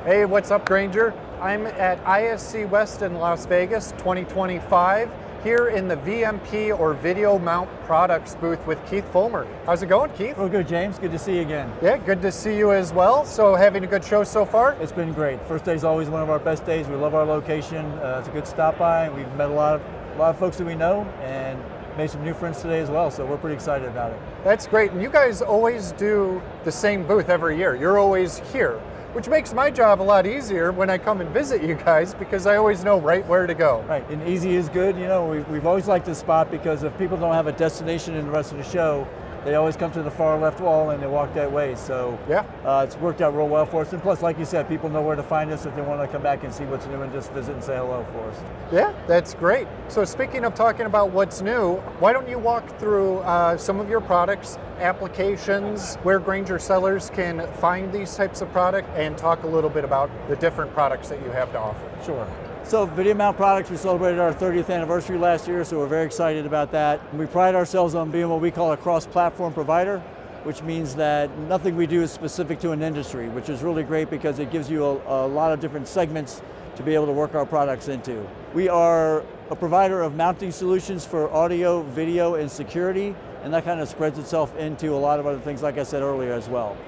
Hey, what's up, Granger? I'm at ISC West in Las Vegas 2025 here in the VMP or Video Mount Products booth with Keith Fulmer. How's it going, Keith? Well, good, James. Good to see you again. Yeah, good to see you as well. So having a good show so far? It's been great. First day is always one of our best days. We love our location. It's a good stop by. We've met a lot of folks that we know and made some new friends today as well, so we're pretty excited about it. That's great. And you guys always do the same booth every year. You're always here, which makes my job a lot easier when I come and visit you guys because I always know right where to go. Right, and easy is good. You know, we've always liked this spot because if people don't have a destination in the rest of the show, they always come to the far left wall and they walk that way. So yeah, it's worked out real well for us. And plus, like you said, people know where to find us if they want to come back and see what's new and just visit and say hello for us. Yeah, that's great. So speaking of talking about what's new, why don't you walk through some of your products, applications, where Granger sellers can find these types of products, and talk a little bit about the different products that you have to offer. Sure. So Video Mount Products, we celebrated our 30th anniversary last year, so we're very excited about that. And we pride ourselves on being what we call a cross-platform provider, which means that nothing we do is specific to an industry, which is really great because it gives you a lot of different segments to be able to work our products into. We are a provider of mounting solutions for audio, video, and security, and that kind of spreads itself into a lot of other things, like I said earlier as well.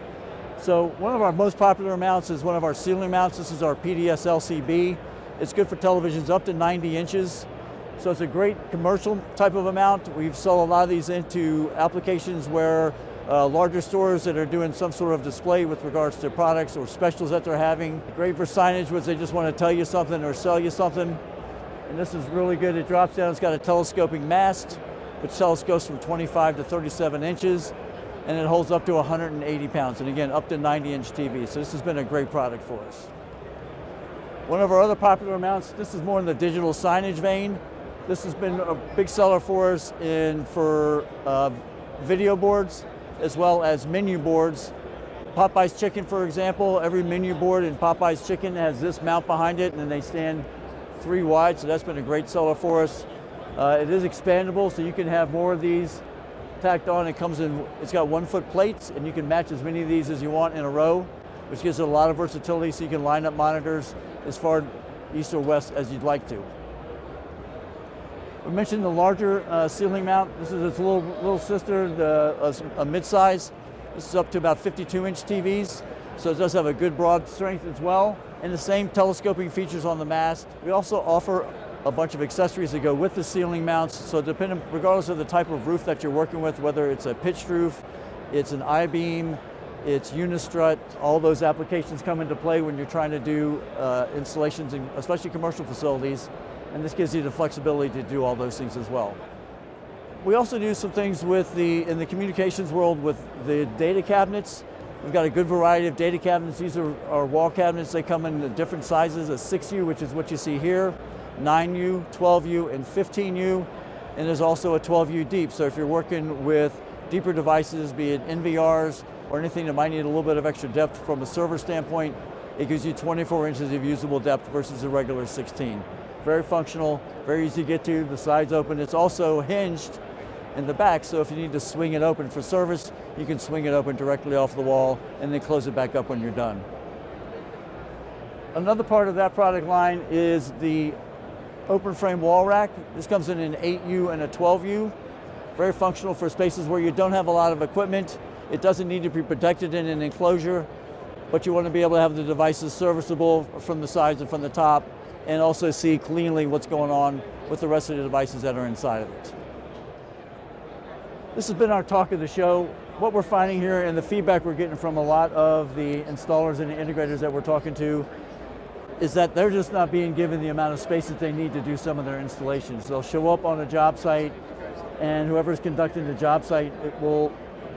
So one of our most popular mounts is one of our ceiling mounts. This is our PDS LCB. It's good for televisions up to 90 inches. So it's a great commercial type of a mount. We've sold a lot of these into applications where larger stores that are doing some sort of display with regards to products or specials that they're having. Great for signage, which they just want to tell you something or sell you something. And this is really good. It drops down. It's got a telescoping mast, which telescopes from 25 to 37 inches, and it holds up to 180 pounds. And again, up to 90-inch TV. So this has been a great product for us. One of our other popular mounts, this is more in the digital signage vein. This has been a big seller for us for video boards as well as menu boards. Popeye's Chicken, for example, every menu board in Popeye's Chicken has this mount behind it, and then they stand 3 wide, so that's been a great seller for us. It is expandable, so you can have more of these tacked on. It's got 1-foot plates, and you can match as many of these as you want in a row, which gives it a lot of versatility, so you can line up monitors as far east or west as you'd like to. We mentioned the larger ceiling mount. This is its little sister, a mid-size. This is up to about 52-inch TVs, so it does have a good broad strength as well, and the same telescoping features on the mast. We also offer a bunch of accessories that go with the ceiling mounts, so regardless of the type of roof that you're working with, whether it's a pitched roof, it's an I-beam, it's unistrut, all those applications come into play when you're trying to do installations, in especially commercial facilities, and this gives you the flexibility to do all those things as well. We also do some things in the communications world with the data cabinets. We've got a good variety of data cabinets. These are our wall cabinets. They come in different sizes, a 6U, which is what you see here, 9U, 12U, and 15U, and there's also a 12U deep. So if you're working with deeper devices, be it NVRs, or anything that might need a little bit of extra depth from a server standpoint, it gives you 24 inches of usable depth versus a regular 16. Very functional, very easy to get to, the sides open. It's also hinged in the back, so if you need to swing it open for service, you can swing it open directly off the wall and then close it back up when you're done. Another part of that product line is the open frame wall rack. This comes in an 8U and a 12U. Very functional for spaces where you don't have a lot of equipment. It doesn't need to be protected in an enclosure, but you want to be able to have the devices serviceable from the sides and from the top, and also see cleanly what's going on with the rest of the devices that are inside of it. This has been our talk of the show. What we're finding here and the feedback we're getting from a lot of the installers and the integrators that we're talking to is that they're just not being given the amount of space that they need to do some of their installations. They'll show up on a job site, and whoever's conducting the job site, it will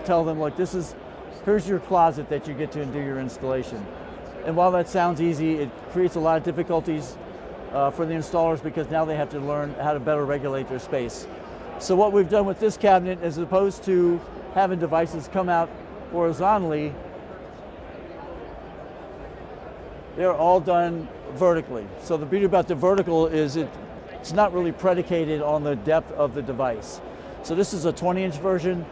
tell them, look, here's your closet that you get to do your installation. And while that sounds easy, it creates a lot of difficulties for the installers because now they have to learn how to better regulate their space. So what we've done with this cabinet, as opposed to having devices come out horizontally, they're all done vertically. So the beauty about the vertical is it's not really predicated on the depth of the device. So this is a 20-inch version.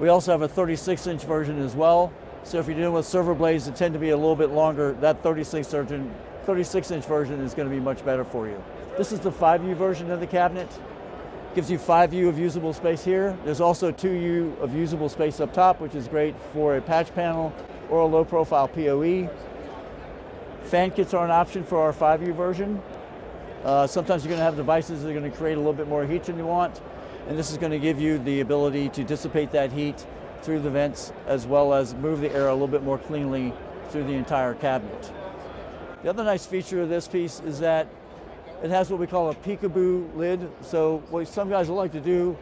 We also have a 36-inch version as well. So if you're dealing with server blades that tend to be a little bit longer, that 36-inch version is going to be much better for you. This is the 5U version of the cabinet. Gives you 5U of usable space here. There's also 2U of usable space up top, which is great for a patch panel or a low profile PoE. Fan kits are an option for our 5U version. Sometimes you're going to have devices that are going to create a little bit more heat than you want, and this is going to give you the ability to dissipate that heat through the vents as well as move the air a little bit more cleanly through the entire cabinet. The other nice feature of this piece is that it has what we call a peekaboo lid. So what some guys will like to do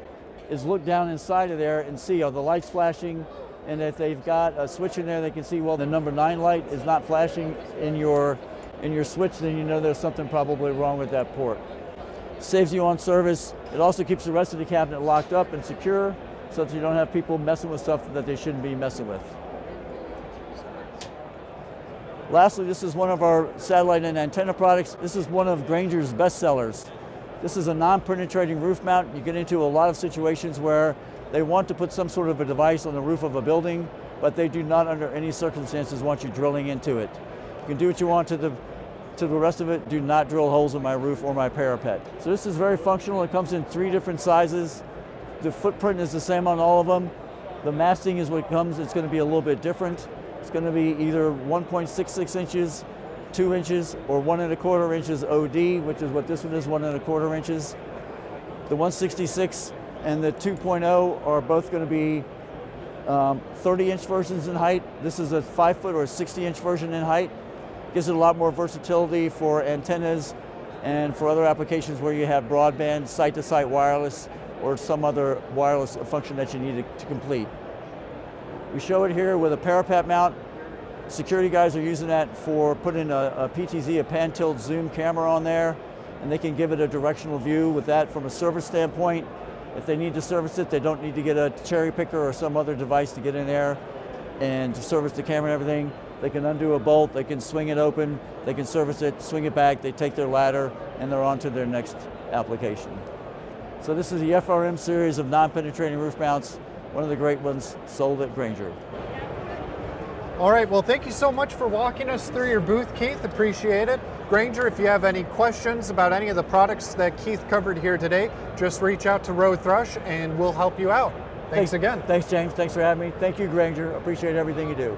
is look down inside of there and see, are the lights flashing? And if they've got a switch in there, they can see, well, the number 9 light is not flashing in your switch, then you know there's something probably wrong with that port. Saves you on service. It also keeps the rest of the cabinet locked up and secure so that you don't have people messing with stuff that they shouldn't be messing with. Lastly, this is one of our satellite and antenna products. This is one of Grainger's best sellers. This is a non-penetrating roof mount. You get into a lot of situations where they want to put some sort of a device on the roof of a building, but they do not under any circumstances want you drilling into it. You can do what you want to the rest of it. Do not drill holes in my roof or my parapet. So this is very functional. It comes in 3 different sizes. The footprint is the same on all of them. The masting is what comes, it's going to be a little bit different. It's going to be either 1.66 inches, 2 inches, or 1 1/4 inches OD, which is what this one is, 1 1/4 inches. The 166 and the 2.0 are both going to be 30-inch versions in height. This is a 5-foot or 60-inch version in height. Gives it a lot more versatility for antennas and for other applications where you have broadband, site-to-site wireless, or some other wireless function that you need to complete. We show it here with a parapet mount. Security guys are using that for putting a PTZ, a pan-tilt zoom camera on there, and they can give it a directional view with that from a service standpoint. If they need to service it, they don't need to get a cherry picker or some other device to get in there and to service the camera and everything. They can undo a bolt, they can swing it open, they can service it, swing it back, they take their ladder, and they're on to their next application. So this is the FRM series of non-penetrating roof mounts, one of the great ones sold at Grainger. All right, well, thank you so much for walking us through your booth, Keith. Appreciate it. Grainger, if you have any questions about any of the products that Keith covered here today, just reach out to Rowe-Thrush and we'll help you out. Thanks again. Thanks, James. Thanks for having me. Thank you, Grainger. Appreciate everything you do.